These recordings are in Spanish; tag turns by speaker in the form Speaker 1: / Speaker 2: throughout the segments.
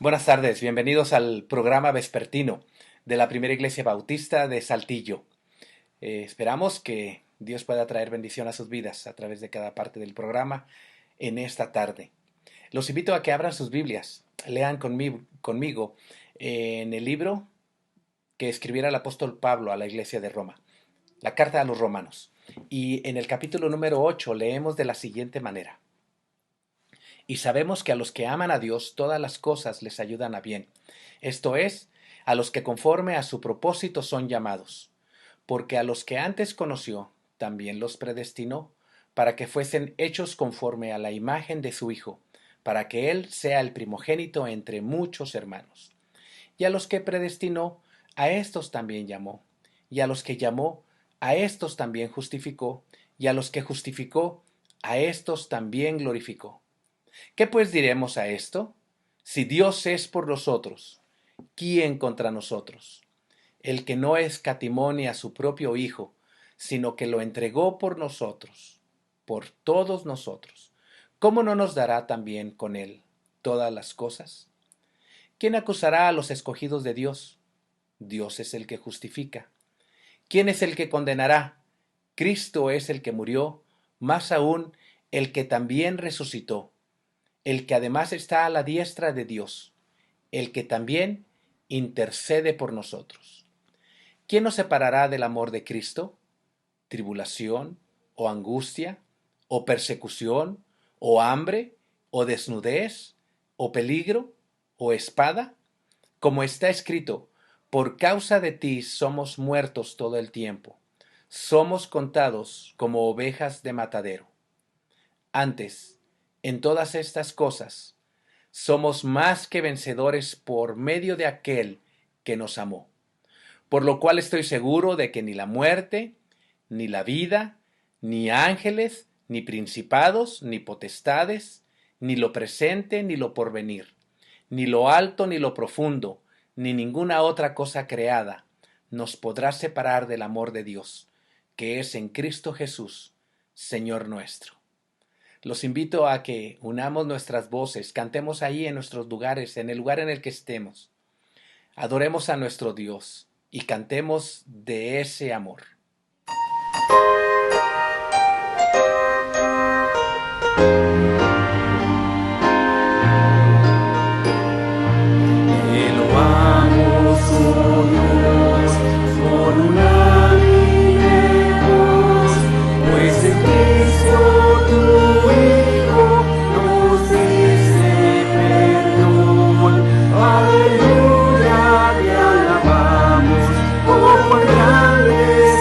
Speaker 1: Buenas tardes, bienvenidos al programa vespertino de la Primera Iglesia Bautista de Saltillo. Esperamos que Dios pueda traer bendición a sus vidas a través de cada parte del programa en esta tarde. Los invito a que abran sus Biblias, lean conmigo en el libro que escribiera el apóstol Pablo a la iglesia de Roma, la carta a los romanos. Y en el capítulo número 8 leemos de la siguiente manera. Y sabemos que a los que aman a Dios todas las cosas les ayudan a bien. Esto es, a los que conforme a su propósito son llamados. Porque a los que antes conoció, también los predestinó, para que fuesen hechos conforme a la imagen de su Hijo, para que Él sea el primogénito entre muchos hermanos. Y a los que predestinó, a éstos también llamó. Y a los que llamó, a éstos también justificó. Y a los que justificó, a éstos también glorificó. ¿Qué pues diremos a esto? Si Dios es por nosotros, ¿quién contra nosotros? El que no escatimó ni a su propio Hijo, sino que lo entregó por nosotros, por todos nosotros, ¿cómo no nos dará también con Él todas las cosas? ¿Quién acusará a los escogidos de Dios? Dios es el que justifica. ¿Quién es el que condenará? Cristo es el que murió, más aún el que también resucitó, el que además está a la diestra de Dios, el que también intercede por nosotros. ¿Quién nos separará del amor de Cristo? ¿Tribulación, o angustia, o persecución, o hambre, o desnudez, o peligro, o espada? Como está escrito, por causa de ti somos muertos todo el tiempo, somos contados como ovejas de matadero. Antes, en todas estas cosas, somos más que vencedores por medio de aquel que nos amó. Por lo cual estoy seguro de que ni la muerte, ni la vida, ni ángeles, ni principados, ni potestades, ni lo presente, ni lo porvenir, ni lo alto, ni lo profundo, ni ninguna otra cosa creada, nos podrá separar del amor de Dios, que es en Cristo Jesús, Señor nuestro. Los invito a que unamos nuestras voces, cantemos ahí en nuestros lugares, en el lugar en el que estemos. Adoremos a nuestro Dios y cantemos de ese amor.
Speaker 2: Te loamos, oh Dios, con unánime voz, pues en Cristo tu Hijo nos dice perdón. Aleluya, te alabamos, oh cuán grande es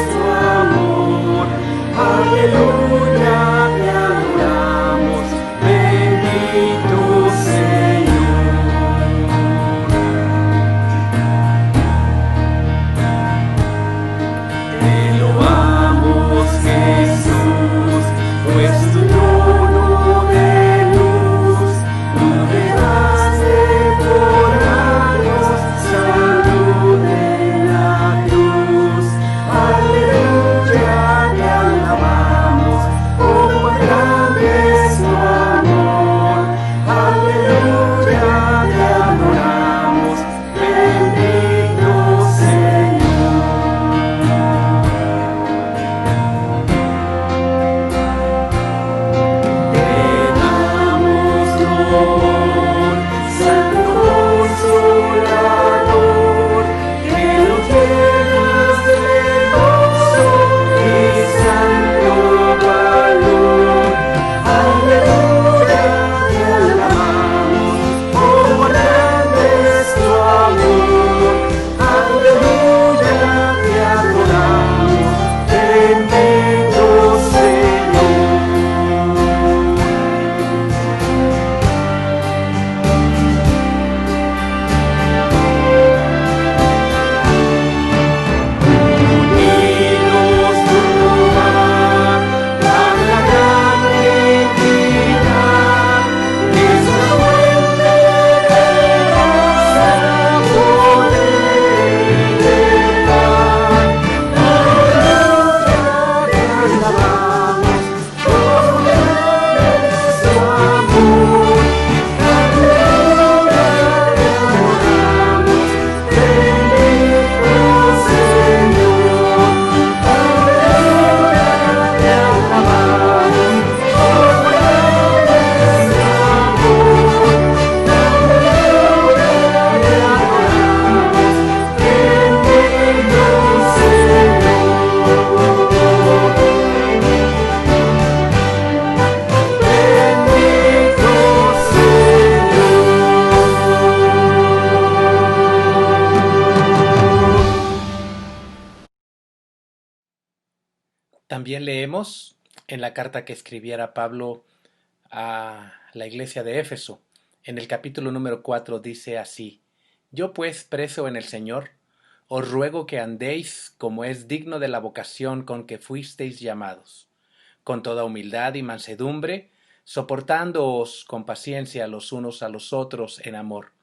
Speaker 1: También leemos en la carta que escribiera Pablo a la iglesia de Éfeso. En el capítulo número 4 dice así: Yo pues, preso en el Señor, os ruego que andéis como es digno de la vocación con que fuisteis llamados, con toda humildad y mansedumbre, soportándoos con paciencia los unos a los otros en amor,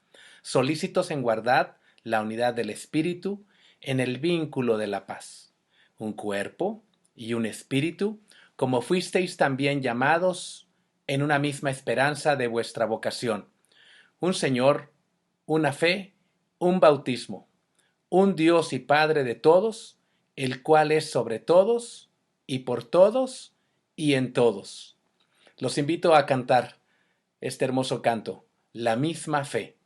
Speaker 1: solícitos en guardar la unidad del Espíritu en el vínculo de la paz. Un cuerpo y un espíritu, como fuisteis también llamados en una misma esperanza de vuestra vocación. Un Señor, una fe, un bautismo, un Dios y Padre de todos, el cual es sobre todos y por todos y en todos. Los invito a cantar este hermoso canto, La misma fe.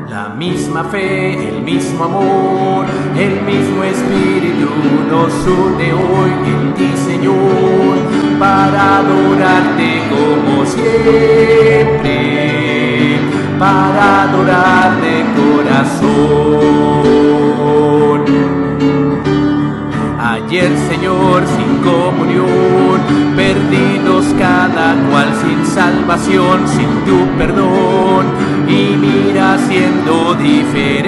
Speaker 2: La misma fe, el mismo amor, el mismo Espíritu nos une hoy en ti, Señor, para adorarte como siempre, para adorar de corazón. Ayer, Señor, sin comunión, perdidos cada cual sin salvación, sin tu perdón, y mira siendo diferentes,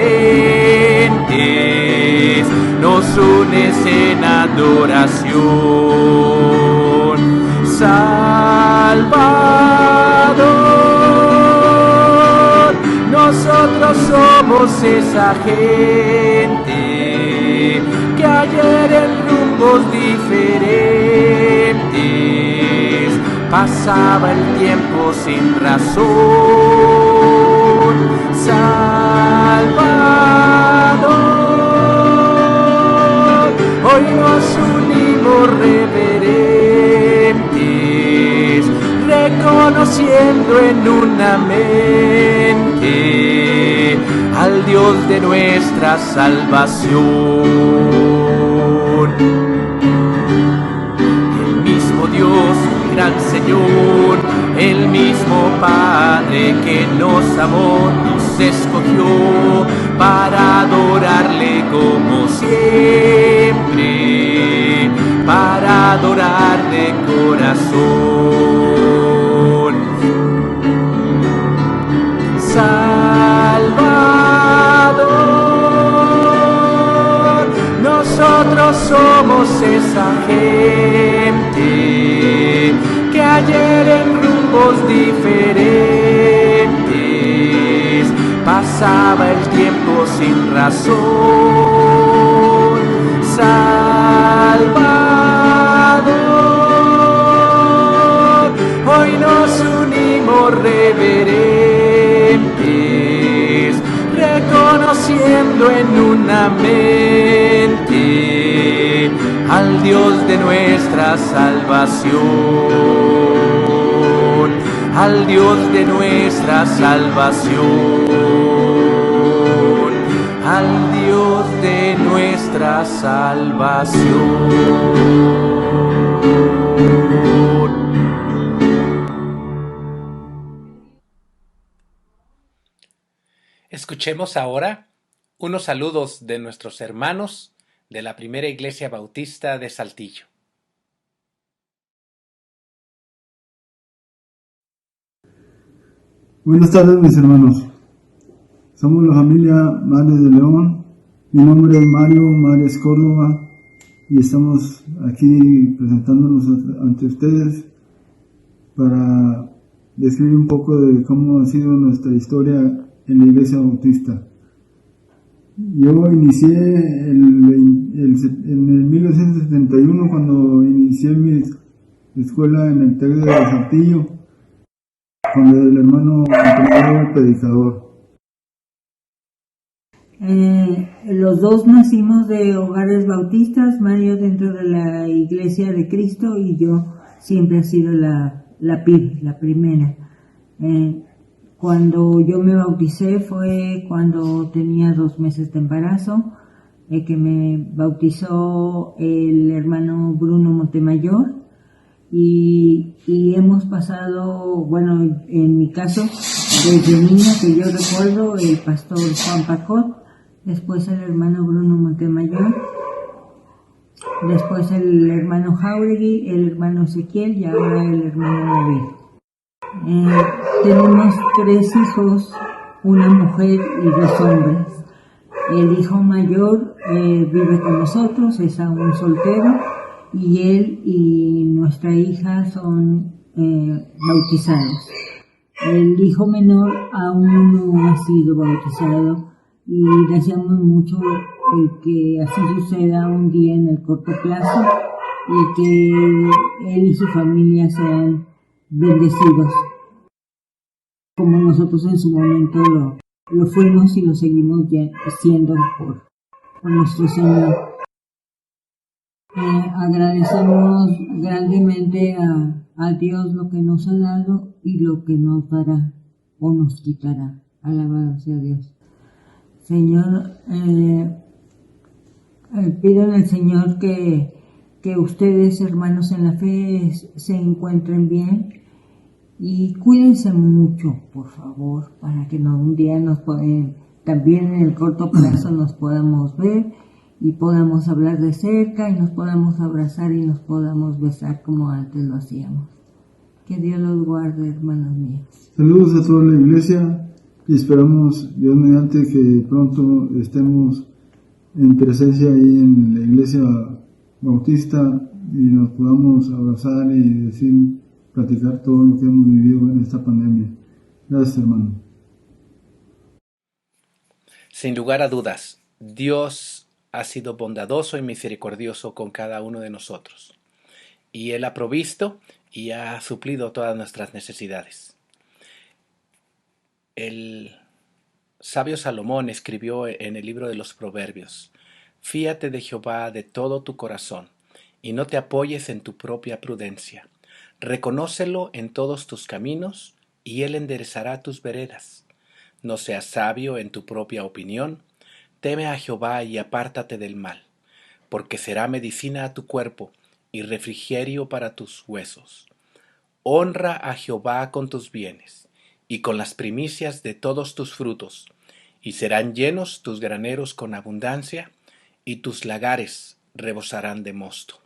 Speaker 2: nos unes en adoración. Salvador, nosotros somos esa gente que ayer en rumbos diferentes pasaba el tiempo sin razón. Salvador, hoy nos unimos reverentes, reconociendo en una mente al Dios de nuestra salvación. El mismo Dios, gran Señor, el mismo Padre que nos amó, nos escogió para adorarle como siempre, para adorar de corazón. Salvador, nosotros somos esa gente que ayer en rumbos diferentes pasaba el tiempo sin razón. Salvador, hoy nos unimos reverentes, reconociendo en una mente al Dios de nuestra salvación, al Dios de nuestra salvación, al Dios de nuestra salvación.
Speaker 1: Escuchemos ahora unos saludos de nuestros hermanos de la Primera Iglesia Bautista de Saltillo.
Speaker 3: Buenas tardes, mis hermanos. Somos la familia Mares de León. Mi nombre es Mares Córdoba, y estamos aquí presentándonos ante ustedes para describir un poco de cómo ha sido nuestra historia en la Iglesia Bautista. Yo inicié en el 1971, cuando inicié mi escuela en el TEC de Saltillo, con el hermano Antonio el Predicador.
Speaker 4: Los dos nacimos de hogares bautistas, Mario dentro de la Iglesia de Cristo y yo siempre he sido la PIB, la primera. Cuando yo me bauticé fue cuando tenía 2 meses de embarazo, que me bautizó el hermano Bruno Montemayor, y hemos pasado, bueno, en mi caso, desde niña que yo recuerdo, el pastor Juan Pacot, después el hermano Bruno Montemayor, después el hermano Jauregui, el hermano Ezequiel y ahora el hermano David. Tenemos 3 hijos, una mujer y 2 hombres. El hijo mayor vive con nosotros, es aún soltero, y él y nuestra hija son bautizados. El hijo menor aún no ha sido bautizado y deseamos mucho que así suceda un día en el corto plazo y que él y su familia sean bendecidos, como nosotros en su momento lo fuimos y lo seguimos siendo por nuestro Señor. Agradecemos grandemente a Dios lo que nos ha dado y lo que nos dará o nos quitará. Alabado sea Dios. Señor, pido al Señor que ustedes, hermanos en la fe, se encuentren bien y cuídense mucho, por favor, para que un día también en el corto plazo nos podamos ver y podamos hablar de cerca y nos podamos abrazar y nos podamos besar como antes lo hacíamos. Que Dios los guarde, hermanos míos.
Speaker 3: Saludos a toda la iglesia y esperamos, Dios mediante, que pronto estemos en presencia ahí en la iglesia bautista y nos podamos abrazar y platicar todo lo que hemos vivido en esta pandemia. Gracias, hermano.
Speaker 1: Sin lugar a dudas, Dios ha sido bondadoso y misericordioso con cada uno de nosotros, y Él ha provisto y ha suplido todas nuestras necesidades. El sabio Salomón escribió en el libro de los Proverbios: «Fíate de Jehová de todo tu corazón, y no te apoyes en tu propia prudencia. Reconócelo en todos tus caminos, y Él enderezará tus veredas. No seas sabio en tu propia opinión. Teme a Jehová y apártate del mal, porque será medicina a tu cuerpo y refrigerio para tus huesos. Honra a Jehová con tus bienes y con las primicias de todos tus frutos, y serán llenos tus graneros con abundancia, y tus lagares rebosarán de mosto».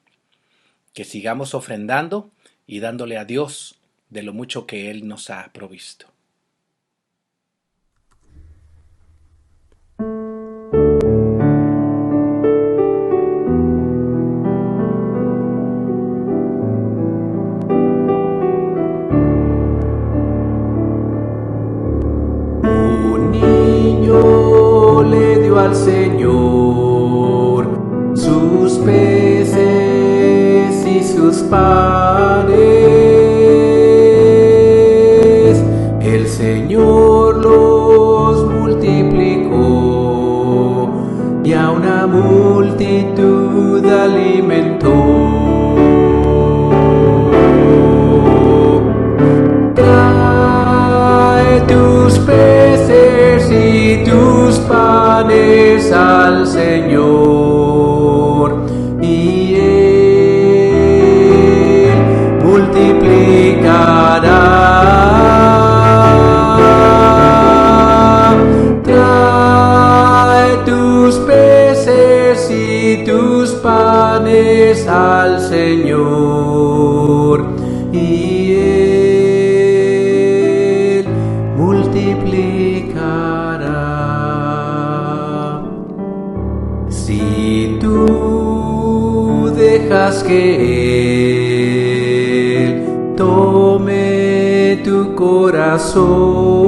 Speaker 1: Que sigamos ofrendando y dándole a Dios de lo mucho que Él nos ha provisto.
Speaker 2: Al Señor sus peces y sus panes. El Señor los multiplicó y a una multitud alimentó. Trae tus peces y tus panes al Señor, y Él multiplicará. Trae tus peces y tus panes al Señor, y Él multiplicará. Si tú dejas que Él tome tu corazón,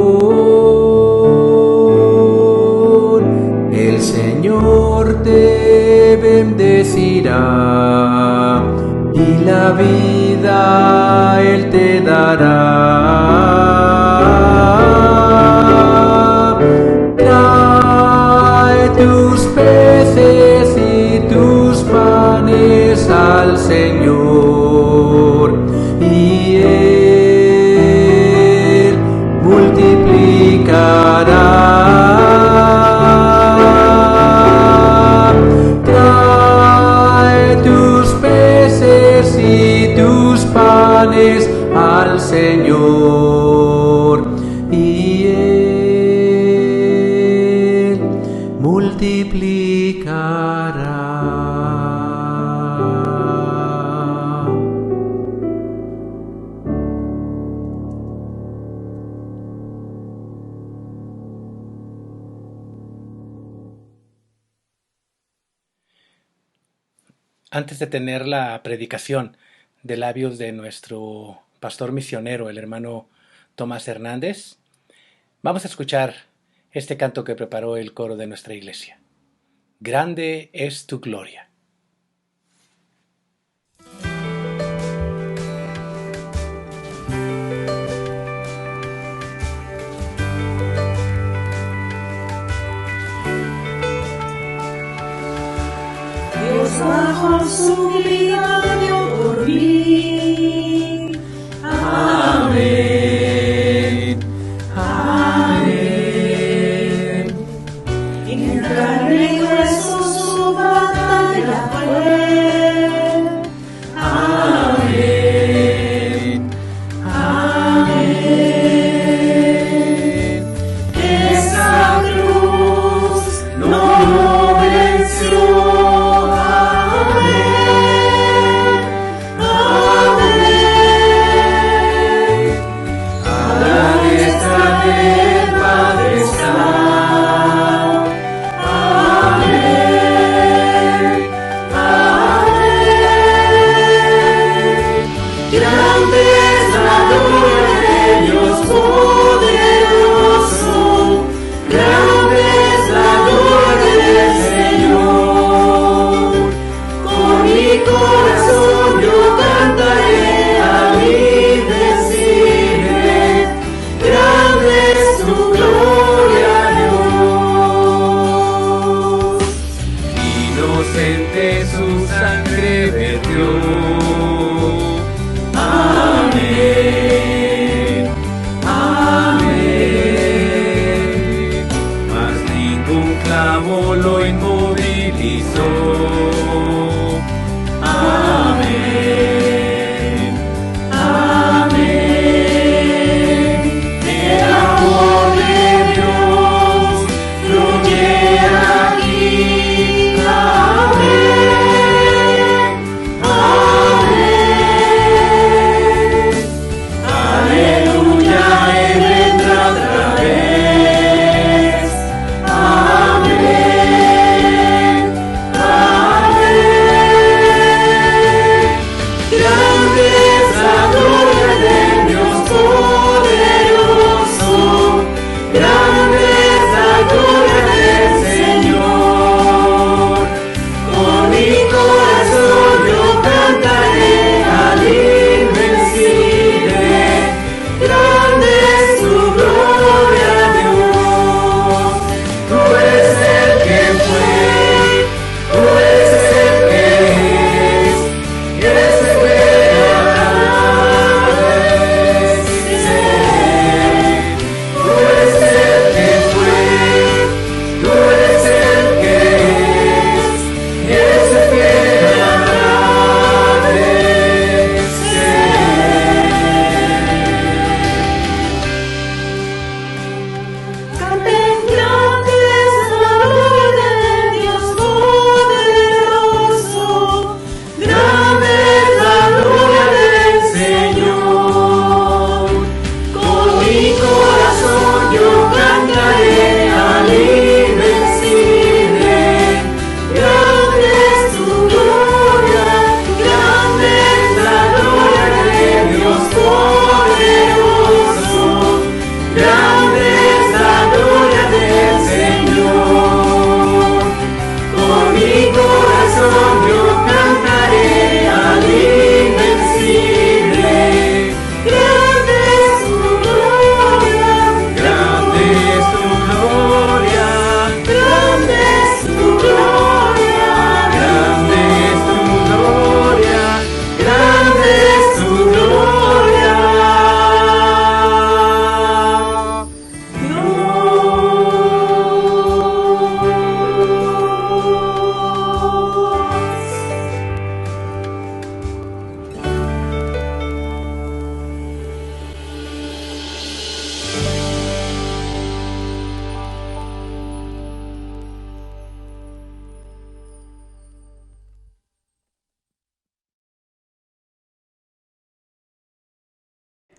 Speaker 2: el Señor te bendecirá y la vida Él te dará. Trae tus peces y tus panes al Señor, y Él multiplicará. Trae tus peces y tus panes alabes al Señor, y Él multiplicará.
Speaker 1: Antes de tener la predicación de labios de nuestro pastor misionero, el hermano Tomás Hernández, vamos a escuchar este canto que preparó el coro de nuestra iglesia. Grande es tu gloria.
Speaker 5: Dios bajo su vida dio por mí. Amén. Amén. En carne y hueso su batalla fue. Amén. Amén. Esa cruz no venció. Amén.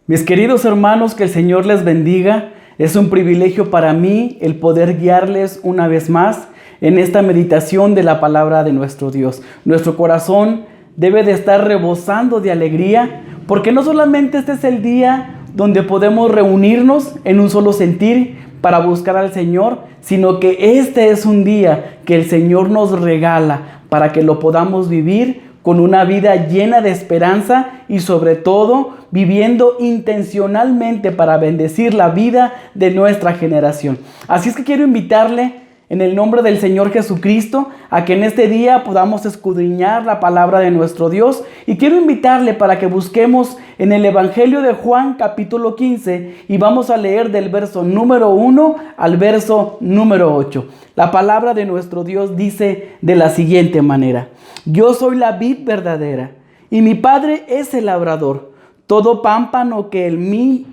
Speaker 6: Mis queridos hermanos, que el Señor les bendiga. Es un privilegio para mí el poder guiarles una vez más en esta meditación de la palabra de nuestro Dios. Nuestro corazón debe de estar rebosando de alegría, porque no solamente este es el día donde podemos reunirnos en un solo sentir para buscar al Señor, sino que este es un día que el Señor nos regala para que lo podamos vivir con una vida llena de esperanza y sobre todo viviendo intencionalmente para bendecir la vida de nuestra generación. Así es que quiero invitarle en el nombre del Señor Jesucristo a que en este día podamos escudriñar la palabra de nuestro Dios, y quiero invitarle para que busquemos en el Evangelio de Juan capítulo 15 y vamos a leer del verso número 1 al verso número 8. La palabra de nuestro Dios dice de la siguiente manera: yo soy la vid verdadera y mi Padre es el labrador. Todo pámpano que en mí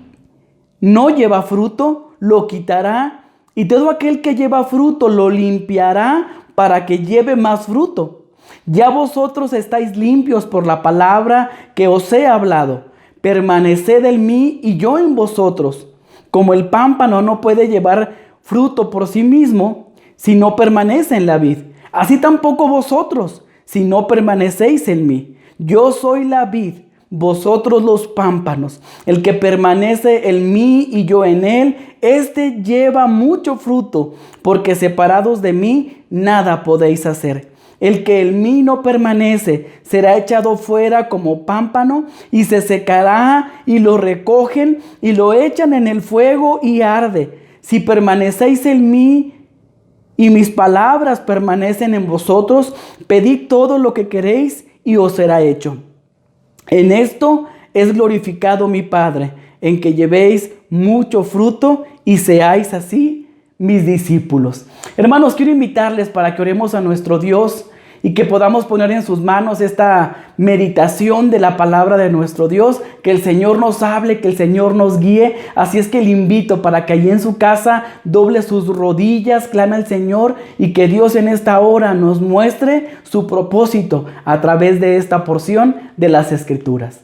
Speaker 6: no lleva fruto, lo quitará, y todo aquel que lleva fruto lo limpiará para que lleve más fruto. Ya vosotros estáis limpios por la palabra que os he hablado. Permaneced en mí y yo en vosotros. Como el pámpano no puede llevar fruto por sí mismo si no permanece en la vid, así tampoco vosotros si no permanecéis en mí. Yo soy la vid, vosotros los pámpanos. El que permanece en mí y yo en él, este lleva mucho fruto, porque separados de mí nada podéis hacer. El que en mí no permanece será echado fuera como pámpano y se secará, y lo recogen y lo echan en el fuego y arde. Si permanecéis en mí y mis palabras permanecen en vosotros, pedid todo lo que queréis y os será hecho. En esto es glorificado mi Padre, en que llevéis mucho fruto y seáis así mis discípulos. Hermanos, quiero invitarles para que oremos a nuestro Dios y que podamos poner en sus manos esta meditación de la palabra de nuestro Dios, que el Señor nos hable, que el Señor nos guíe. Así es que le invito para que allí en su casa doble sus rodillas, clame al Señor, y que Dios en esta hora nos muestre su propósito a través de esta porción de las Escrituras.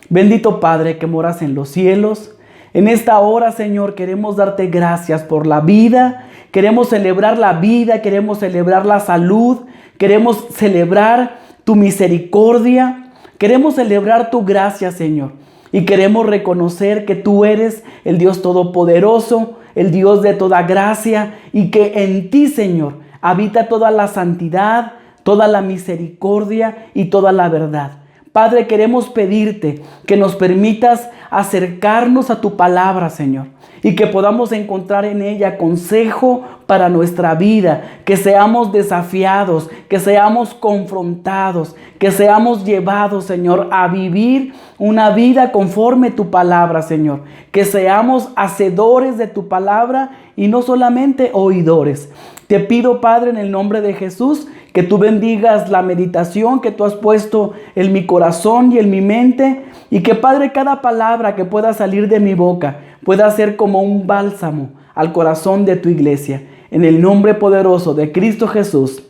Speaker 6: Bendito Padre que moras en los cielos, en esta hora, Señor, queremos darte gracias por la vida. Queremos celebrar la vida, queremos celebrar la salud, queremos celebrar tu misericordia, queremos celebrar tu gracia, Señor. Y queremos reconocer que tú eres el Dios Todopoderoso, el Dios de toda gracia, y que en ti, Señor, habita toda la santidad, toda la misericordia y toda la verdad. Padre, queremos pedirte que nos permitas acercarnos a tu palabra, Señor, y que podamos encontrar en ella consejo para nuestra vida, que seamos desafiados, que seamos confrontados, que seamos llevados, Señor, a vivir una vida conforme tu palabra, Señor, que seamos hacedores de tu palabra y no solamente oidores. Te pido, Padre, en el nombre de Jesús, que tú bendigas la meditación que tú has puesto en mi corazón y en mi mente, y que, Padre, cada palabra que pueda salir de mi boca pueda ser como un bálsamo al corazón de tu iglesia. En el nombre poderoso de Cristo Jesús.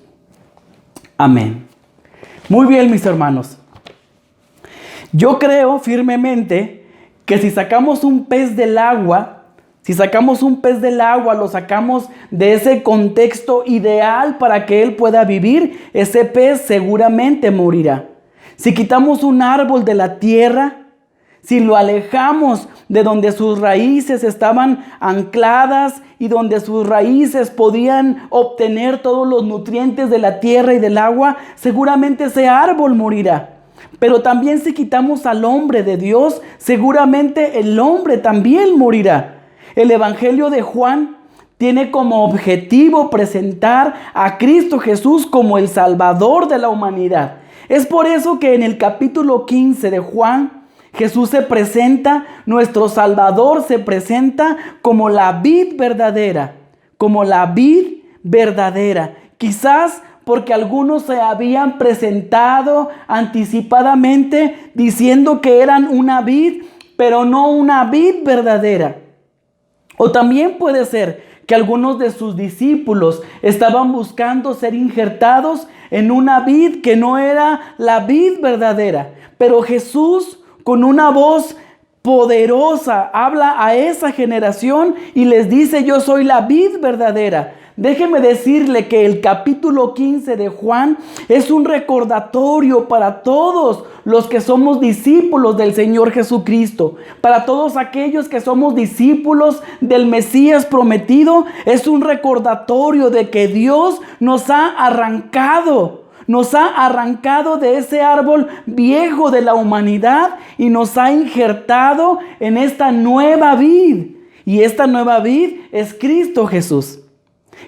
Speaker 6: Amén. Muy bien, mis hermanos. Yo creo firmemente que si sacamos un pez del agua, lo sacamos de ese contexto ideal para que él pueda vivir, ese pez seguramente morirá. Si quitamos un árbol de la tierra, si lo alejamos de donde sus raíces estaban ancladas y donde sus raíces podían obtener todos los nutrientes de la tierra y del agua, seguramente ese árbol morirá. Pero también si quitamos al hombre de Dios, seguramente el hombre también morirá. El Evangelio de Juan tiene como objetivo presentar a Cristo Jesús como el Salvador de la humanidad. Es por eso que en el capítulo 15 de Juan, Jesús se presenta, nuestro Salvador se presenta como la vid verdadera, Quizás porque algunos se habían presentado anticipadamente diciendo que eran una vid, pero no una vid verdadera. O también puede ser que algunos de sus discípulos estaban buscando ser injertados en una vid que no era la vid verdadera. Pero Jesús, con una voz poderosa, habla a esa generación y les dice: yo soy la vid verdadera. Déjeme decirle que el capítulo 15 de Juan es un recordatorio para todos los que somos discípulos del Señor Jesucristo. Para todos aquellos que somos discípulos del Mesías prometido, es un recordatorio de que Dios nos ha arrancado de ese árbol viejo de la humanidad y nos ha injertado en esta nueva vid. Y esta nueva vid es Cristo Jesús.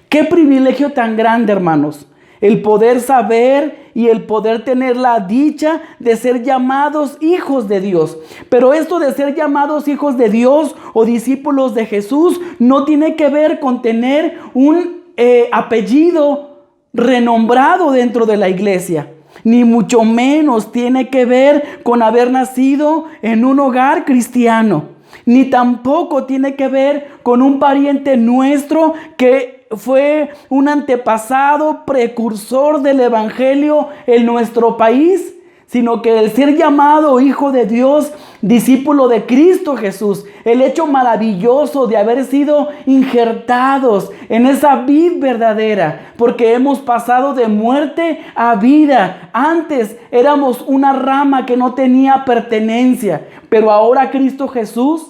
Speaker 6: Qué privilegio tan grande, hermanos, el poder saber y el poder tener la dicha de ser llamados hijos de Dios. Pero esto de ser llamados hijos de Dios o discípulos de Jesús no tiene que ver con tener un apellido renombrado dentro de la iglesia, ni mucho menos tiene que ver con haber nacido en un hogar cristiano, ni tampoco tiene que ver con un pariente nuestro que fue un antepasado precursor del evangelio en nuestro país, sino que el ser llamado hijo de Dios, discípulo de Cristo Jesús, el hecho maravilloso de haber sido injertados en esa vid verdadera, porque hemos pasado de muerte a vida. Antes éramos una rama que no tenía pertenencia, pero ahora Cristo Jesús,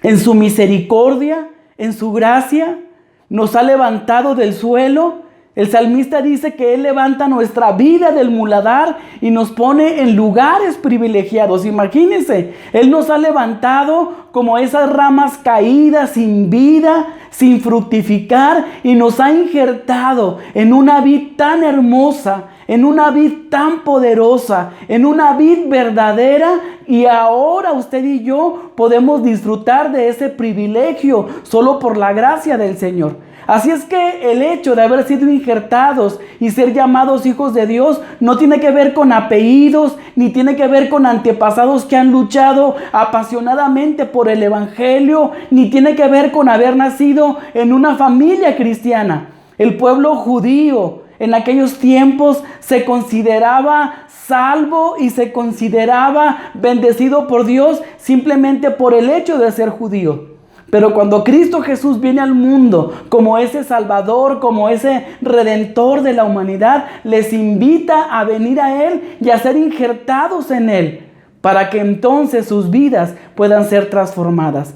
Speaker 6: en su misericordia, en su gracia, nos ha levantado del suelo. El salmista dice que Él levanta nuestra vida del muladar y nos pone en lugares privilegiados. Imagínense, Él nos ha levantado como esas ramas caídas, sin vida, sin fructificar, y nos ha injertado en una vid tan hermosa, en una vid tan poderosa, en una vid verdadera, y ahora usted y yo podemos disfrutar de ese privilegio solo por la gracia del Señor. Así es que el hecho de haber sido injertados y ser llamados hijos de Dios no tiene que ver con apellidos, ni tiene que ver con antepasados que han luchado apasionadamente por el evangelio, ni tiene que ver con haber nacido en una familia cristiana. El pueblo judío en aquellos tiempos se consideraba salvo y se consideraba bendecido por Dios simplemente por el hecho de ser judío. Pero cuando Cristo Jesús viene al mundo como ese Salvador, como ese Redentor de la humanidad, les invita a venir a Él y a ser injertados en Él, para que entonces sus vidas puedan ser transformadas.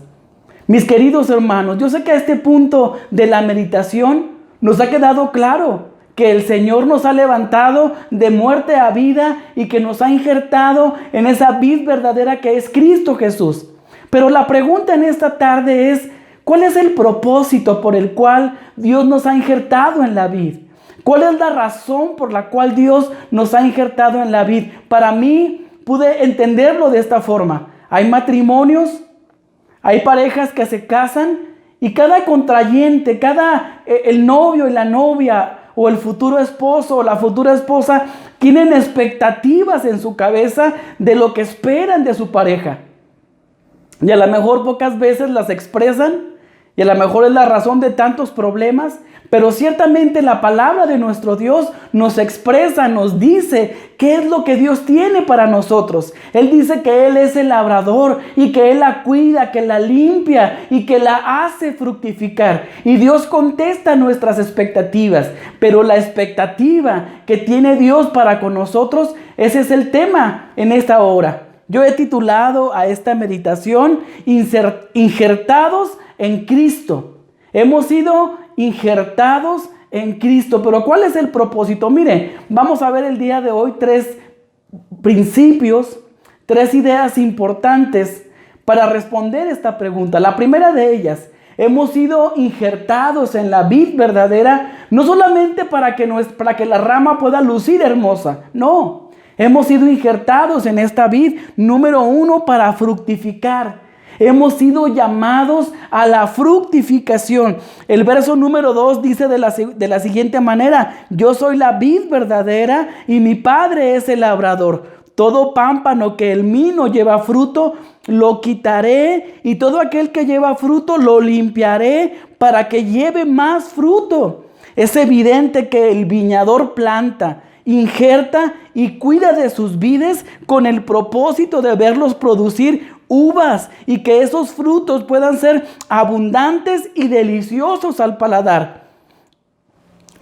Speaker 6: Mis queridos hermanos, yo sé que a este punto de la meditación nos ha quedado claro que el Señor nos ha levantado de muerte a vida y que nos ha injertado en esa vid verdadera que es Cristo Jesús. Pero la pregunta en esta tarde es: ¿cuál es el propósito por el cual Dios nos ha injertado en la vid? ¿Cuál es la razón por la cual Dios nos ha injertado en la vid? Para mí, pude entenderlo de esta forma. Hay matrimonios, hay parejas que se casan y cada contrayente, el novio y la novia, o el futuro esposo o la futura esposa, tienen expectativas en su cabeza de lo que esperan de su pareja. Y a lo mejor pocas veces las expresan, y a lo mejor es la razón de tantos problemas, pero ciertamente la palabra de nuestro Dios nos expresa, nos dice qué es lo que Dios tiene para nosotros. Él dice que Él es el labrador y que Él la cuida, que la limpia y que la hace fructificar. Y Dios contesta nuestras expectativas, pero la expectativa que tiene Dios para con nosotros, ese es el tema en esta hora. Yo he titulado a esta meditación Injertados en Cristo. Hemos sido injertados en Cristo. Pero ¿cuál es el propósito? Mire, vamos a ver el día de hoy 3 principios, 3 ideas importantes para responder esta pregunta. La primera de ellas: hemos sido injertados en la vid verdadera, no solamente para que la rama pueda lucir hermosa, no. Hemos sido injertados en esta vid, número 1, para fructificar. Hemos sido llamados a la fructificación. El verso número 2 dice de la siguiente manera: yo soy la vid verdadera y mi Padre es el labrador. Todo pámpano que en mí no lleva fruto, lo quitaré, y todo aquel que lleva fruto, lo limpiaré para que lleve más fruto. Es evidente que el viñador planta, injerta y cuida de sus vides con el propósito de verlos producir uvas y que esos frutos puedan ser abundantes y deliciosos al paladar.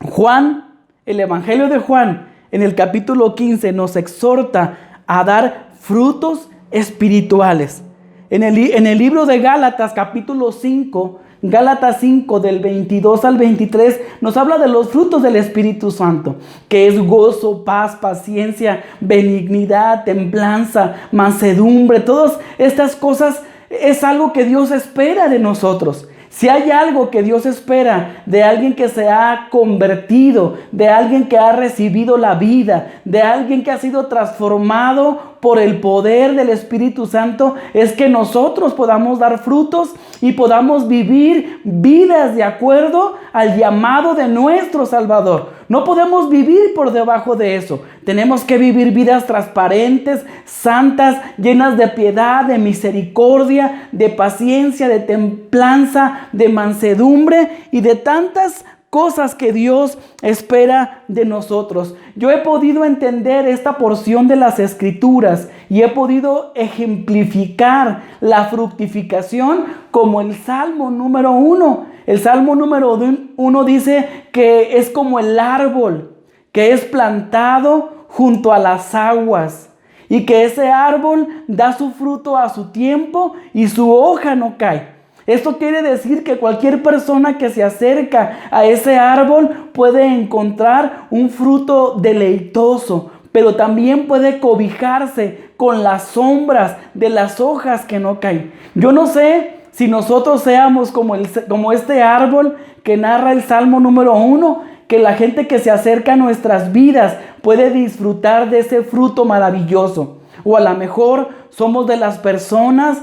Speaker 6: Juan, el Evangelio de Juan, en el capítulo 15 nos exhorta a dar frutos espirituales. En el libro de Gálatas, capítulo 5, Gálatas 5 del 22 al 23 nos habla de los frutos del Espíritu Santo, que es gozo, paz, paciencia, benignidad, templanza, mansedumbre. Todas estas cosas es algo que Dios espera de nosotros. Si hay algo que Dios espera de alguien que se ha convertido, de alguien que ha recibido la vida, de alguien que ha sido transformado por el poder del Espíritu Santo, es que nosotros podamos dar frutos y podamos vivir vidas de acuerdo al llamado de nuestro Salvador. No podemos vivir por debajo de eso. Tenemos que vivir vidas transparentes, santas, llenas de piedad, de misericordia, de paciencia, de templanza, de mansedumbre y de tantas cosas que Dios espera de nosotros. Yo he podido entender esta porción de las Escrituras y he podido ejemplificar la fructificación como el Salmo número 1. El Salmo número 1 dice que es como el árbol que es plantado junto a las aguas y que ese árbol da su fruto a su tiempo y su hoja no cae. Esto quiere decir que cualquier persona que se acerca a ese árbol puede encontrar un fruto deleitoso, pero también puede cobijarse con las sombras de las hojas que no caen. Yo no sé si nosotros seamos como este árbol que narra el Salmo número 1, que la gente que se acerca a nuestras vidas puede disfrutar de ese fruto maravilloso. O a lo mejor somos de las personas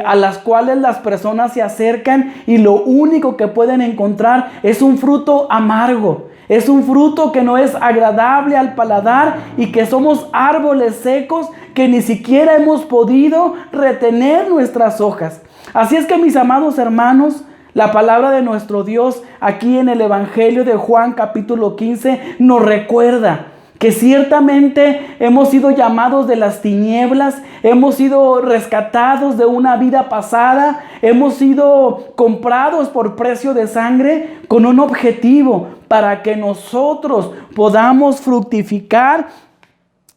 Speaker 6: a las cuales las personas se acercan y lo único que pueden encontrar es un fruto amargo. Es un fruto que no es agradable al paladar y que somos árboles secos que ni siquiera hemos podido retener nuestras hojas. Así es que, mis amados hermanos, la palabra de nuestro Dios aquí en el Evangelio de Juan capítulo 15 nos recuerda que ciertamente hemos sido llamados de las tinieblas, hemos sido rescatados de una vida pasada, hemos sido comprados por precio de sangre con un objetivo para que nosotros podamos fructificar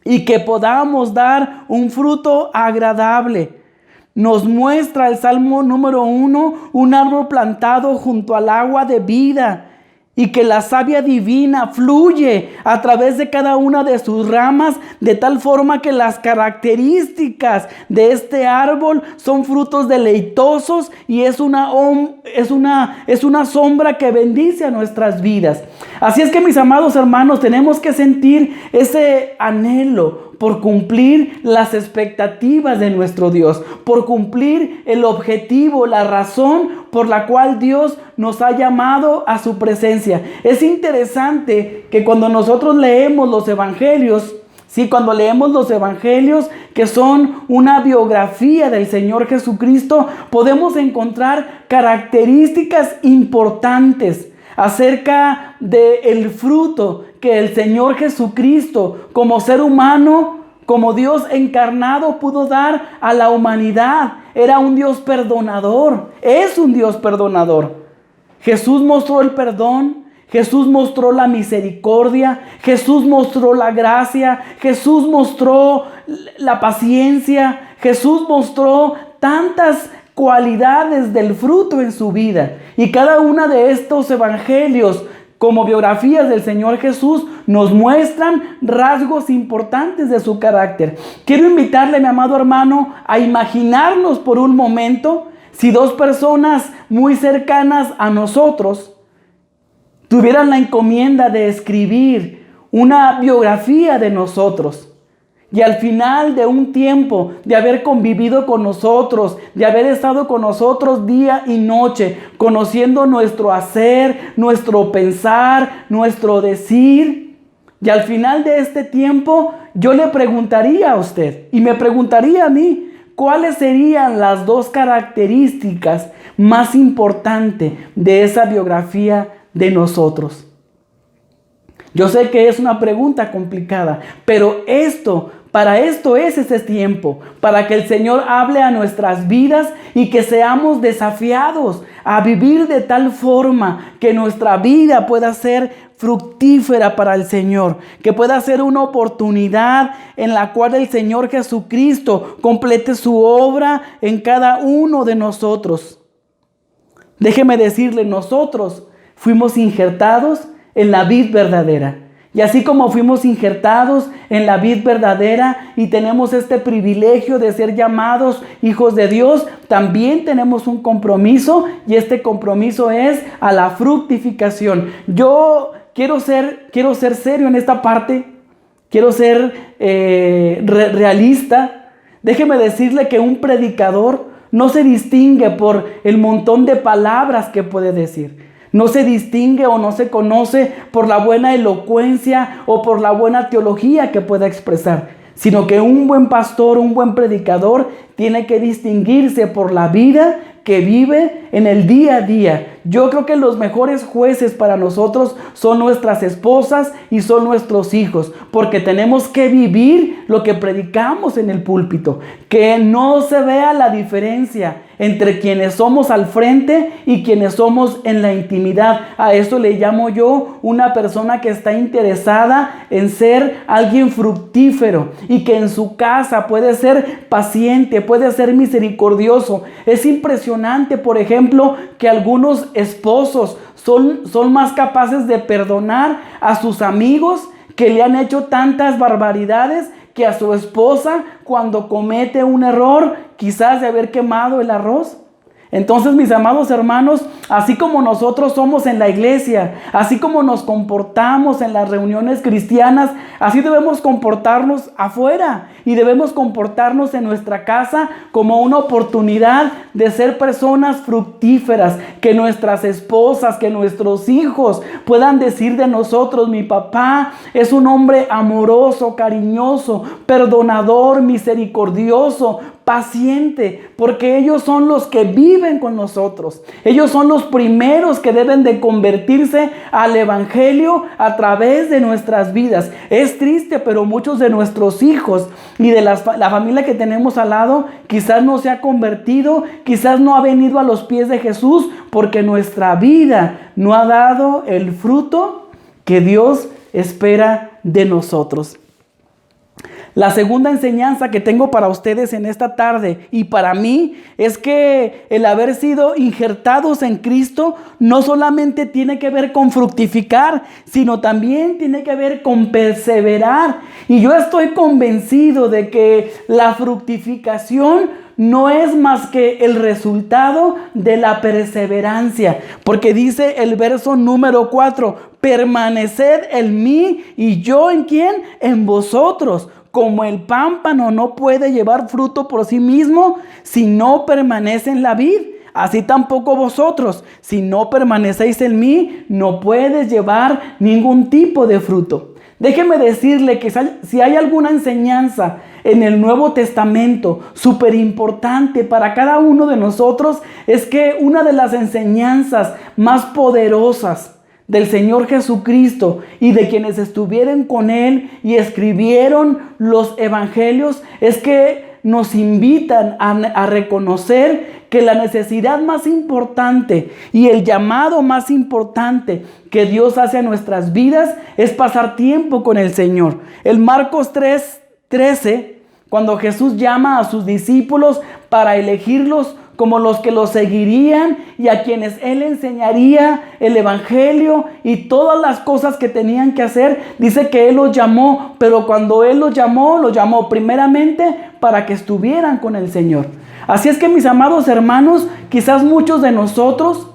Speaker 6: y que podamos dar un fruto agradable. Nos muestra el Salmo número 1 un árbol plantado junto al agua de vida y que la savia divina fluye a través de cada una de sus ramas, de tal forma que las características de este árbol son frutos deleitosos y es una sombra que bendice a nuestras vidas. Así es que, mis amados hermanos, tenemos que sentir ese anhelo por cumplir las expectativas de nuestro Dios, por cumplir el objetivo, la razón por la cual Dios nos ha llamado a su presencia. Es interesante que cuando nosotros leemos los evangelios, cuando leemos los evangelios que son una biografía del Señor Jesucristo, podemos encontrar características importantes acerca del fruto que el Señor Jesucristo, como ser humano, como Dios encarnado, pudo dar a la humanidad. Era un Dios perdonador, es un Dios perdonador. Jesús mostró el perdón, Jesús mostró la misericordia, Jesús mostró la gracia, Jesús mostró la paciencia, Jesús mostró tantas cualidades del fruto en su vida. Y cada una de estos evangelios, como biografías del Señor Jesús, nos muestran rasgos importantes de su carácter. Quiero invitarle, mi amado hermano, a imaginarnos por un momento si dos personas muy cercanas a nosotros tuvieran la encomienda de escribir una biografía de nosotros. Y al final de un tiempo de haber convivido con nosotros, de haber estado con nosotros día y noche, conociendo nuestro hacer, nuestro pensar, nuestro decir, y al final de este tiempo yo le preguntaría a usted y me preguntaría a mí, ¿cuáles serían las dos características más importantes de esa biografía de nosotros? Yo sé que es una pregunta complicada, pero para esto es ese tiempo, para que el Señor hable a nuestras vidas y que seamos desafiados a vivir de tal forma que nuestra vida pueda ser fructífera para el Señor, que pueda ser una oportunidad en la cual el Señor Jesucristo complete su obra en cada uno de nosotros. Déjeme decirle, nosotros fuimos injertados en la vid verdadera. Y así como fuimos injertados en la vid verdadera y tenemos este privilegio de ser llamados hijos de Dios, también tenemos un compromiso, y este compromiso es a la fructificación. Yo quiero ser serio en esta parte, quiero ser realista. Déjeme decirle que un predicador no se distingue por el montón de palabras que puede decir. No se distingue o no se conoce por la buena elocuencia o por la buena teología que pueda expresar, sino que un buen pastor, un buen predicador tiene que distinguirse por la vida que vive en el día a día. Yo creo que los mejores jueces para nosotros son nuestras esposas y son nuestros hijos, porque tenemos que vivir lo que predicamos en el púlpito, que no se vea la diferencia entre quienes somos al frente y quienes somos en la intimidad. A eso le llamo yo una persona que está interesada en ser alguien fructífero y que en su casa puede ser paciente, puede ser misericordioso. Es impresionante, por ejemplo, que algunos esposos son más capaces de perdonar a sus amigos que le han hecho tantas barbaridades que a su esposa cuando comete un error, quizás de haber quemado el arroz. Entonces, mis amados hermanos, así como nosotros somos en la iglesia, así como nos comportamos en las reuniones cristianas, así debemos comportarnos afuera y debemos comportarnos en nuestra casa como una oportunidad de ser personas fructíferas, que nuestras esposas, que nuestros hijos puedan decir de nosotros: mi papá es un hombre amoroso, cariñoso, perdonador, misericordioso, paciente, porque ellos son los que viven con nosotros. Ellos son los primeros que deben de convertirse al evangelio a través de nuestras vidas. Es triste, pero muchos de nuestros hijos y de la familia que tenemos al lado quizás no se ha convertido, quizás no ha venido a los pies de Jesús, porque nuestra vida no ha dado el fruto que Dios espera de nosotros. La segunda enseñanza que tengo para ustedes en esta tarde y para mí es que el haber sido injertados en Cristo no solamente tiene que ver con fructificar, sino también tiene que ver con perseverar. Y yo estoy convencido de que la fructificación no es más que el resultado de la perseverancia, porque dice el verso número 4: permaneced en mí y yo en ¿quién? En vosotros. Como el pámpano no puede llevar fruto por sí mismo si no permanece en la vid, así tampoco vosotros, si no permanecéis en mí, no puedes llevar ningún tipo de fruto. Déjeme decirle que si hay alguna enseñanza en el Nuevo Testamento súper importante para cada uno de nosotros, es que una de las enseñanzas más poderosas del Señor Jesucristo y de quienes estuvieron con Él y escribieron los evangelios es que nos invitan a reconocer que la necesidad más importante y el llamado más importante que Dios hace a nuestras vidas es pasar tiempo con el Señor. En Marcos 3:13, cuando Jesús llama a sus discípulos para elegirlos como los que lo seguirían y a quienes Él enseñaría el evangelio y todas las cosas que tenían que hacer, dice que Él los llamó, pero cuando Él los llamó primeramente para que estuvieran con el Señor. Así es que, mis amados hermanos, quizás muchos de nosotros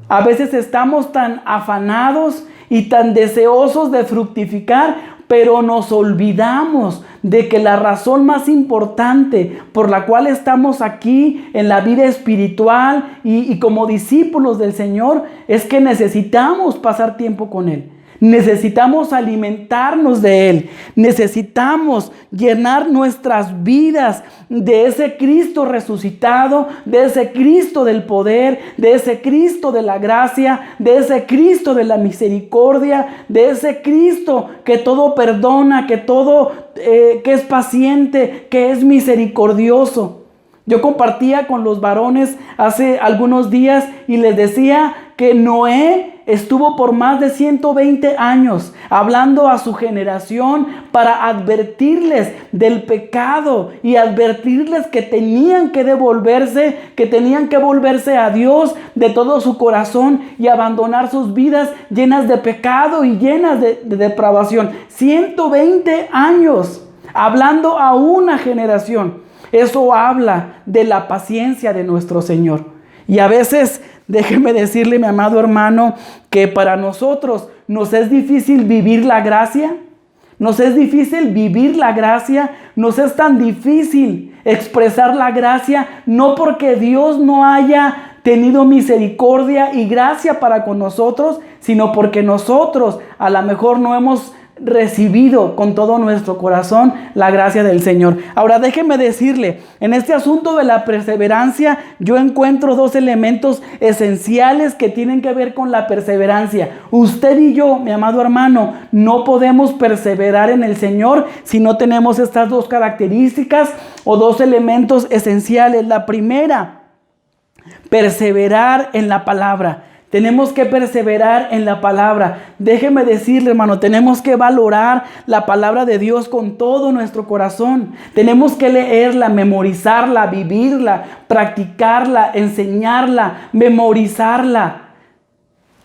Speaker 6: a veces estamos tan afanados y tan deseosos de fructificar, pero nos olvidamos de que la razón más importante por la cual estamos aquí en la vida espiritual y como discípulos del Señor es que necesitamos pasar tiempo con Él. Necesitamos alimentarnos de Él. Necesitamos llenar nuestras vidas de ese Cristo resucitado, de ese Cristo del poder, de ese Cristo de la gracia, de ese Cristo de la misericordia, de ese Cristo que todo perdona, que es paciente, que es misericordioso. Yo compartía con los varones hace algunos días y les decía que Noé estuvo por más de 120 años hablando a su generación para advertirles del pecado y advertirles que tenían que devolverse, que tenían que volverse a Dios de todo su corazón y abandonar sus vidas llenas de pecado y llenas de depravación. 120 años hablando a una generación. Eso habla de la paciencia de nuestro Señor. Y a veces, déjeme decirle, mi amado hermano, que para nosotros nos es difícil vivir la gracia. Nos es difícil vivir la gracia. Nos es tan difícil expresar la gracia, no porque Dios no haya tenido misericordia y gracia para con nosotros, sino porque nosotros a lo mejor no hemos recibido con todo nuestro corazón la gracia del Señor. Ahora déjeme decirle, en este asunto de la perseverancia, yo encuentro dos elementos esenciales que tienen que ver con la perseverancia. Usted y yo, mi amado hermano, no podemos perseverar en el Señor si no tenemos estas dos características o dos elementos esenciales. La primera, perseverar en la palabra. Tenemos que perseverar en la palabra. Déjeme decirle, hermano, tenemos que valorar la palabra de Dios con todo nuestro corazón. Tenemos que leerla, memorizarla, vivirla, practicarla, enseñarla, memorizarla,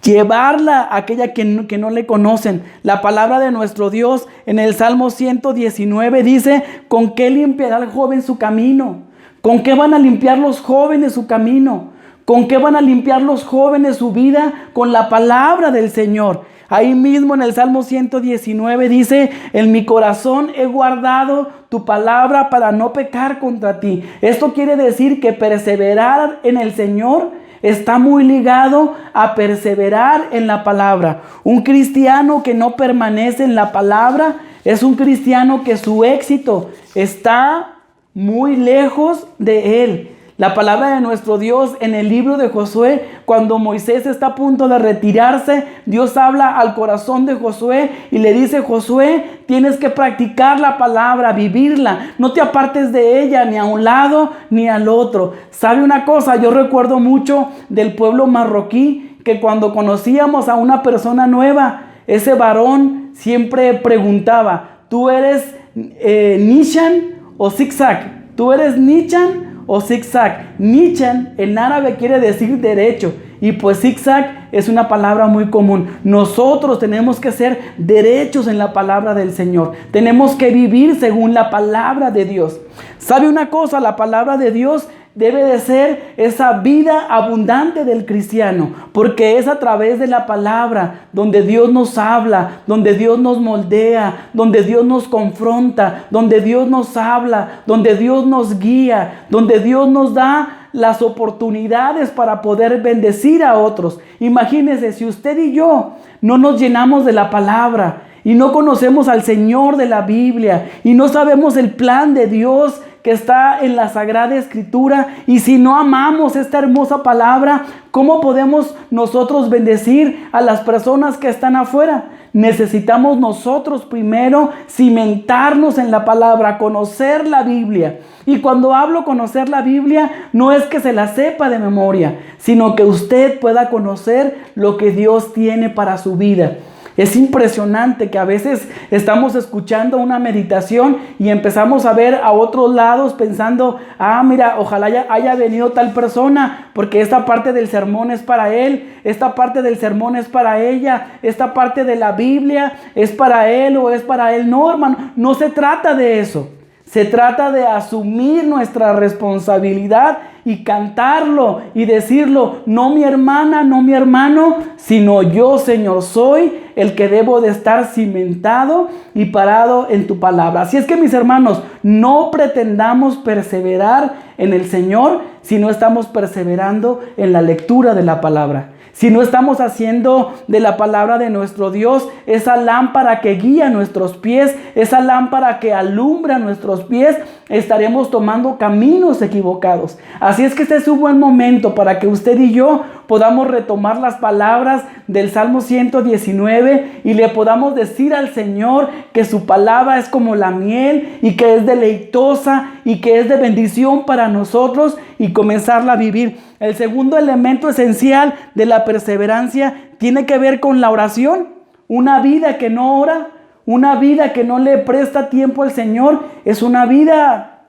Speaker 6: llevarla a aquella que no le conocen. La palabra de nuestro Dios en el Salmo 119 dice: ¿con qué limpiará el joven su camino? ¿Con qué van a limpiar los jóvenes su camino? ¿Con qué van a limpiar los jóvenes su vida? Con la palabra del Señor. Ahí mismo en el Salmo 119 dice: en mi corazón he guardado tu palabra para no pecar contra ti. Esto quiere decir que perseverar en el Señor está muy ligado a perseverar en la palabra. Un cristiano que no permanece en la palabra es un cristiano que su éxito está muy lejos de él. La palabra de nuestro Dios en el libro de Josué, cuando Moisés está a punto de retirarse, Dios habla al corazón de Josué y le dice: Josué, tienes que practicar la palabra, vivirla. No te apartes de ella ni a un lado ni al otro. ¿Sabe una cosa? Yo recuerdo mucho del pueblo marroquí que cuando conocíamos a una persona nueva, ese varón siempre preguntaba: ¿tú eres Nishan o zigzag? ¿Tú eres Nishan o zigzag? Nishan en árabe quiere decir derecho, y pues zigzag es una palabra muy común. Nosotros tenemos que ser derechos en la palabra del Señor. Tenemos que vivir según la palabra de Dios. ¿Sabe una cosa? La palabra de Dios debe de ser esa vida abundante del cristiano, porque es a través de la palabra donde Dios nos habla, donde Dios nos moldea, donde Dios nos confronta, donde Dios nos habla, donde Dios nos guía, donde Dios nos da las oportunidades para poder bendecir a otros. Imagínense, si usted y yo no nos llenamos de la palabra y no conocemos al Señor de la Biblia y no sabemos el plan de Dios que está en la Sagrada Escritura, y si no amamos esta hermosa palabra, ¿cómo podemos nosotros bendecir a las personas que están afuera? Necesitamos nosotros primero cimentarnos en la palabra, conocer la Biblia. Y cuando hablo conocer la Biblia, no es que se la sepa de memoria, sino que usted pueda conocer lo que Dios tiene para su vida. Es impresionante que a veces estamos escuchando una meditación y empezamos a ver a otros lados pensando: mira, ojalá haya venido tal persona, porque esta parte del sermón es para él, esta parte del sermón es para ella, esta parte de la Biblia es para él o es para él. No, hermano, no se trata de eso. Se trata de asumir nuestra responsabilidad y cantarlo y decirlo: no mi hermana, no mi hermano, sino yo, Señor, soy el que debo de estar cimentado y parado en tu palabra. Así es que, mis hermanos, no pretendamos perseverar en el Señor si no estamos perseverando en la lectura de la palabra. Si no estamos haciendo de la palabra de nuestro Dios esa lámpara que guía nuestros pies, esa lámpara que alumbra nuestros pies, estaremos tomando caminos equivocados. Así es que este es un buen momento para que usted y yo podamos retomar las palabras del Salmo 119 y le podamos decir al Señor que su palabra es como la miel y que es deleitosa y que es de bendición para nosotros, y comenzarla a vivir. El segundo elemento esencial de la perseverancia tiene que ver con la oración. Una vida que no ora, una vida que no le presta tiempo al Señor, es una vida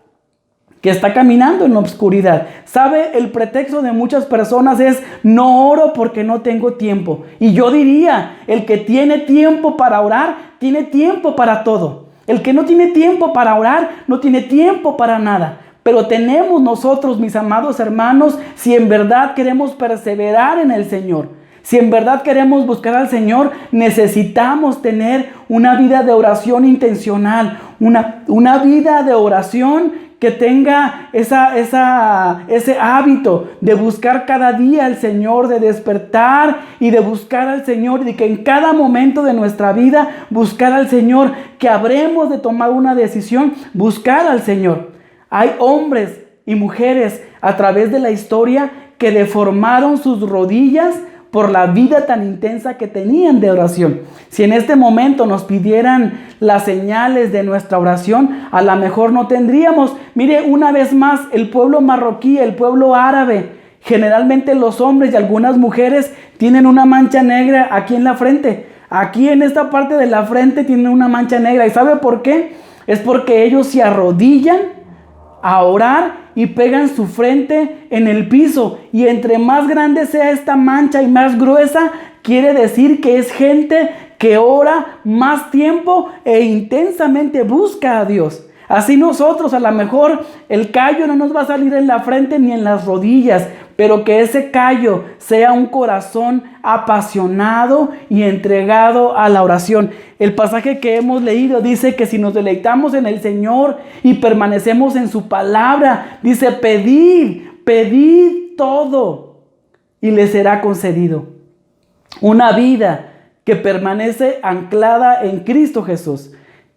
Speaker 6: que está caminando en la oscuridad. ¿Sabe? El pretexto de muchas personas es: no oro porque no tengo tiempo. Y yo diría, el que tiene tiempo para orar, tiene tiempo para todo. El que no tiene tiempo para orar, no tiene tiempo para nada. Pero tenemos nosotros, mis amados hermanos, si en verdad queremos perseverar en el Señor, si en verdad queremos buscar al Señor, necesitamos tener una vida de oración intencional, una vida de oración que tenga ese hábito de buscar cada día al Señor, de despertar y de buscar al Señor, y de que en cada momento de nuestra vida buscar al Señor, que habremos de tomar una decisión, buscar al Señor. Hay hombres y mujeres a través de la historia que deformaron sus rodillas por la vida tan intensa que tenían de oración. Si en este momento nos pidieran las señales de nuestra oración, a lo mejor no tendríamos. Mire, una vez más, el pueblo marroquí, el pueblo árabe, generalmente los hombres y algunas mujeres tienen una mancha negra aquí en la frente. Aquí en esta parte de la frente tienen una mancha negra. ¿Y sabe por qué? Es porque ellos se arrodillan a orar y pegan su frente en el piso, y entre más grande sea esta mancha y más gruesa, quiere decir que es gente que ora más tiempo e intensamente busca a Dios. Así nosotros, a lo mejor el callo no nos va a salir en la frente ni en las rodillas, pero que ese callo sea un corazón apasionado y entregado a la oración. El pasaje que hemos leído dice que si nos deleitamos en el Señor y permanecemos en su palabra, dice: pedid todo y les será concedido. Una vida que permanece anclada en Cristo Jesús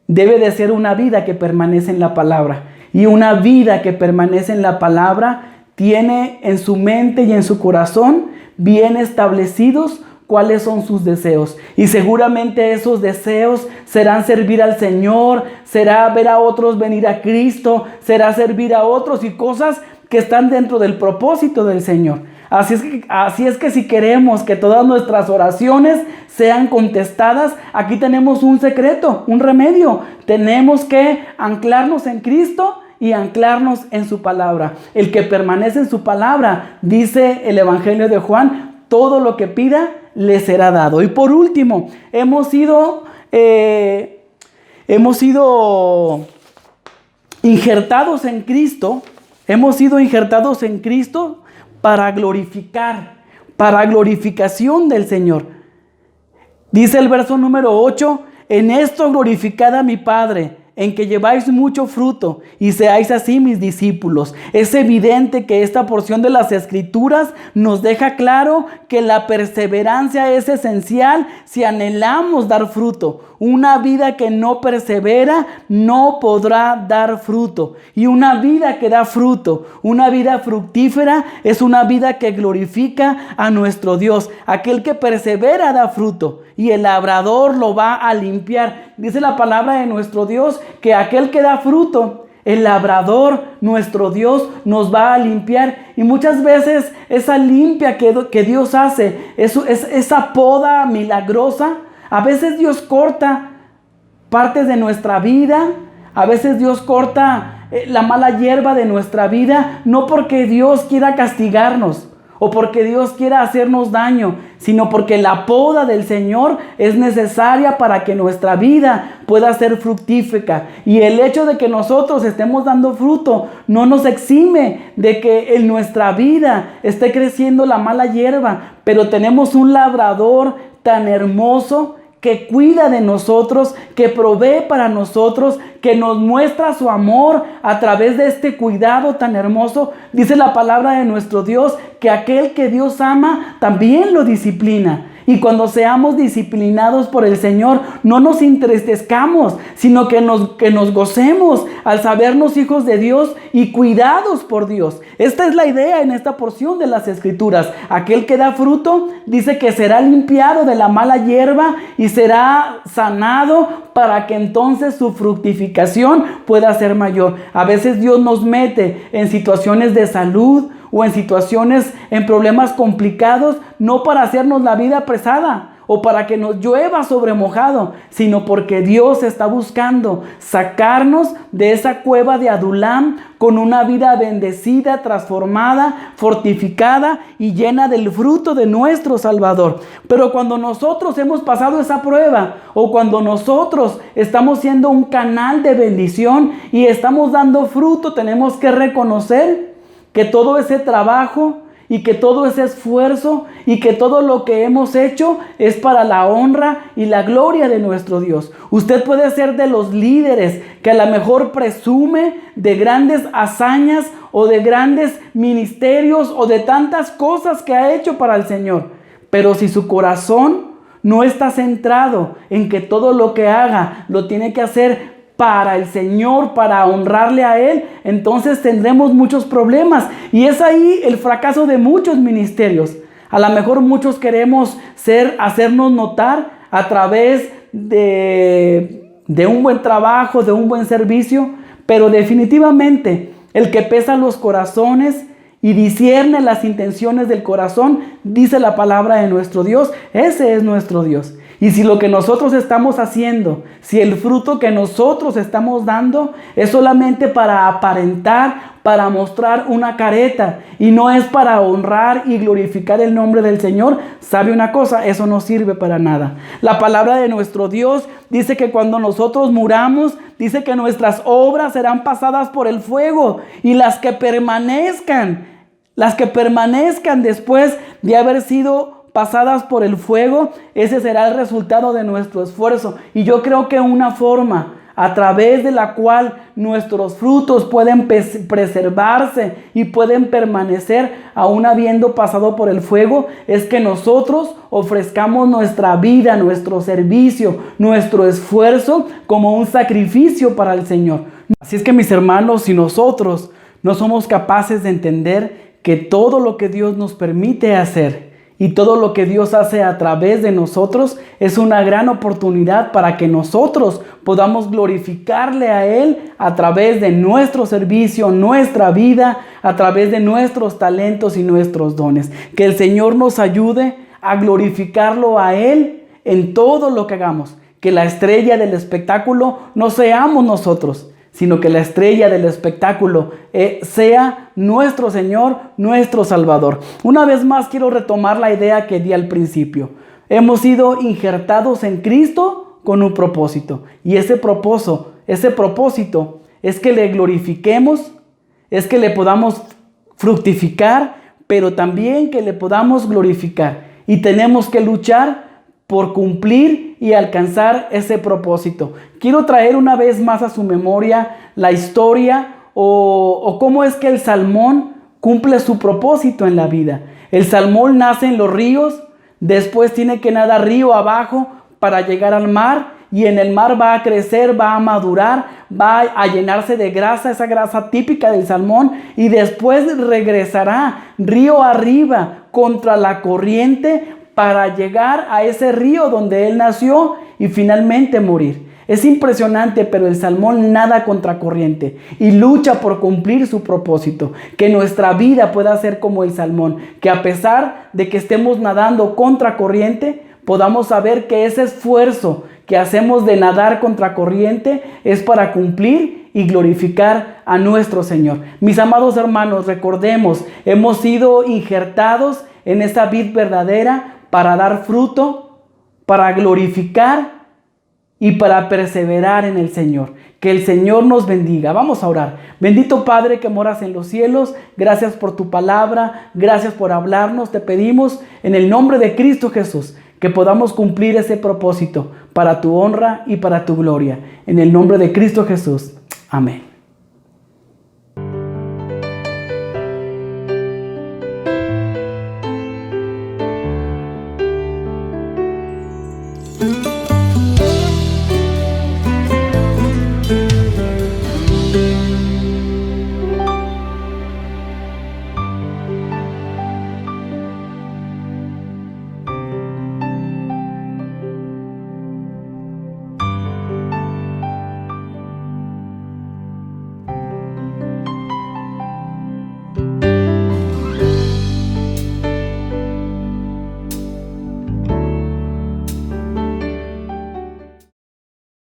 Speaker 6: debe de ser una vida que permanece en la palabra. Y una vida que permanece en la palabra tiene en su mente y en su corazón bien establecidos cuáles son sus deseos. Y seguramente esos deseos serán servir al Señor, será ver a otros venir a Cristo, será servir a otros y cosas que están dentro del propósito del Señor. Así es que si queremos que todas nuestras oraciones sean contestadas, aquí tenemos un secreto, un remedio. Tenemos que anclarnos en Cristo y anclarnos en su palabra. El que permanece en su palabra, dice el Evangelio de Juan, todo lo que pida le será dado. Y por último, hemos sido injertados en Cristo. Hemos sido injertados en Cristo para glorificación del Señor. Dice el verso número 8: en esto glorificad a mi Padre, en que lleváis mucho fruto y seáis así mis discípulos. Es evidente que esta porción de las Escrituras nos deja claro que la perseverancia es esencial si anhelamos dar fruto. Una vida que no persevera no podrá dar fruto. Y una vida que da fruto, una vida fructífera, es una vida que glorifica a nuestro Dios. Aquel que persevera da fruto y el labrador lo va a limpiar. Dice la palabra de nuestro Dios que aquel que da fruto, el labrador, nuestro Dios, nos va a limpiar. Y muchas veces esa limpia que Dios hace, esa poda milagrosa, a veces Dios corta partes de nuestra vida, a veces Dios corta la mala hierba de nuestra vida, no porque Dios quiera castigarnos o porque Dios quiera hacernos daño, sino porque la poda del Señor es necesaria para que nuestra vida pueda ser fructífera. Y el hecho de que nosotros estemos dando fruto no nos exime de que en nuestra vida esté creciendo la mala hierba, pero tenemos un labrador tan hermoso que cuida de nosotros, que provee para nosotros, que nos muestra su amor a través de este cuidado tan hermoso. Dice la palabra de nuestro Dios que aquel que Dios ama también lo disciplina. Y cuando seamos disciplinados por el Señor, no nos entristezcamos, sino que nos gocemos al sabernos hijos de Dios y cuidados por Dios. Esta es la idea en esta porción de las Escrituras. Aquel que da fruto dice que será limpiado de la mala hierba y será sanado para que entonces su fructificación pueda ser mayor. A veces Dios nos mete en situaciones de salud o en situaciones, en problemas complicados, no para hacernos la vida pesada o para que nos llueva sobre mojado, sino porque Dios está buscando sacarnos de esa cueva de Adulam con una vida bendecida, transformada, fortificada y llena del fruto de nuestro Salvador. Pero cuando nosotros hemos pasado esa prueba, o cuando nosotros estamos siendo un canal de bendición y estamos dando fruto, tenemos que reconocer que todo ese trabajo y que todo ese esfuerzo y que todo lo que hemos hecho es para la honra y la gloria de nuestro Dios. Usted puede ser de los líderes que a lo mejor presume de grandes hazañas o de grandes ministerios o de tantas cosas que ha hecho para el Señor. Pero si su corazón no está centrado en que todo lo que haga lo tiene que hacer para el Señor, para honrarle a Él, entonces tendremos muchos problemas. Y es ahí el fracaso de muchos ministerios. A lo mejor muchos queremos hacernos notar a través de un buen trabajo, de un buen servicio, pero definitivamente el que pesa los corazones y discierne las intenciones del corazón, dice la palabra de nuestro Dios, ese es nuestro Dios. Y si lo que nosotros estamos haciendo, si el fruto que nosotros estamos dando es solamente para aparentar, para mostrar una careta y no es para honrar y glorificar el nombre del Señor, ¿sabe una cosa? Eso no sirve para nada. La palabra de nuestro Dios dice que cuando nosotros muramos, dice que nuestras obras serán pasadas por el fuego y las que permanezcan después de haber sido pasadas por el fuego, ese será el resultado de nuestro esfuerzo. Y yo creo que una forma a través de la cual nuestros frutos pueden preservarse y pueden permanecer aún habiendo pasado por el fuego es que nosotros ofrezcamos nuestra vida, nuestro servicio, nuestro esfuerzo como un sacrificio para el Señor. Así es que, mis hermanos, si nosotros no somos capaces de entender que todo lo que Dios nos permite hacer y todo lo que Dios hace a través de nosotros es una gran oportunidad para que nosotros podamos glorificarle a Él a través de nuestro servicio, nuestra vida, a través de nuestros talentos y nuestros dones. Que el Señor nos ayude a glorificarlo a Él en todo lo que hagamos. Que la estrella del espectáculo no seamos nosotros, sino que la estrella del espectáculo sea nuestro Señor, nuestro Salvador. Una vez más quiero retomar la idea que di al principio. Hemos sido injertados en Cristo con un propósito. Y ese propósito es que le glorifiquemos, es que le podamos fructificar, pero también que le podamos glorificar. Y tenemos que luchar por cumplir y alcanzar ese propósito. Quiero traer una vez más a su memoria la historia o cómo es que el salmón cumple su propósito en la vida. El salmón nace en los ríos, después tiene que nadar río abajo para llegar al mar y en el mar va a crecer, va a madurar, va a llenarse de grasa, esa grasa típica del salmón, y después regresará río arriba contra la corriente para llegar a ese río donde él nació y finalmente morir. Es impresionante, pero el salmón nada contracorriente y lucha por cumplir su propósito. Que nuestra vida pueda ser como el salmón, que a pesar de que estemos nadando contracorriente, podamos saber que ese esfuerzo que hacemos de nadar contracorriente es para cumplir y glorificar a nuestro Señor. Mis amados hermanos, recordemos, hemos sido injertados en esa vid verdadera para dar fruto, para glorificar y para perseverar en el Señor. Que el Señor nos bendiga. Vamos a orar. Bendito Padre que moras en los cielos, gracias por tu palabra, gracias por hablarnos. Te pedimos en el nombre de Cristo Jesús que podamos cumplir ese propósito para tu honra y para tu gloria. En el nombre de Cristo Jesús. Amén.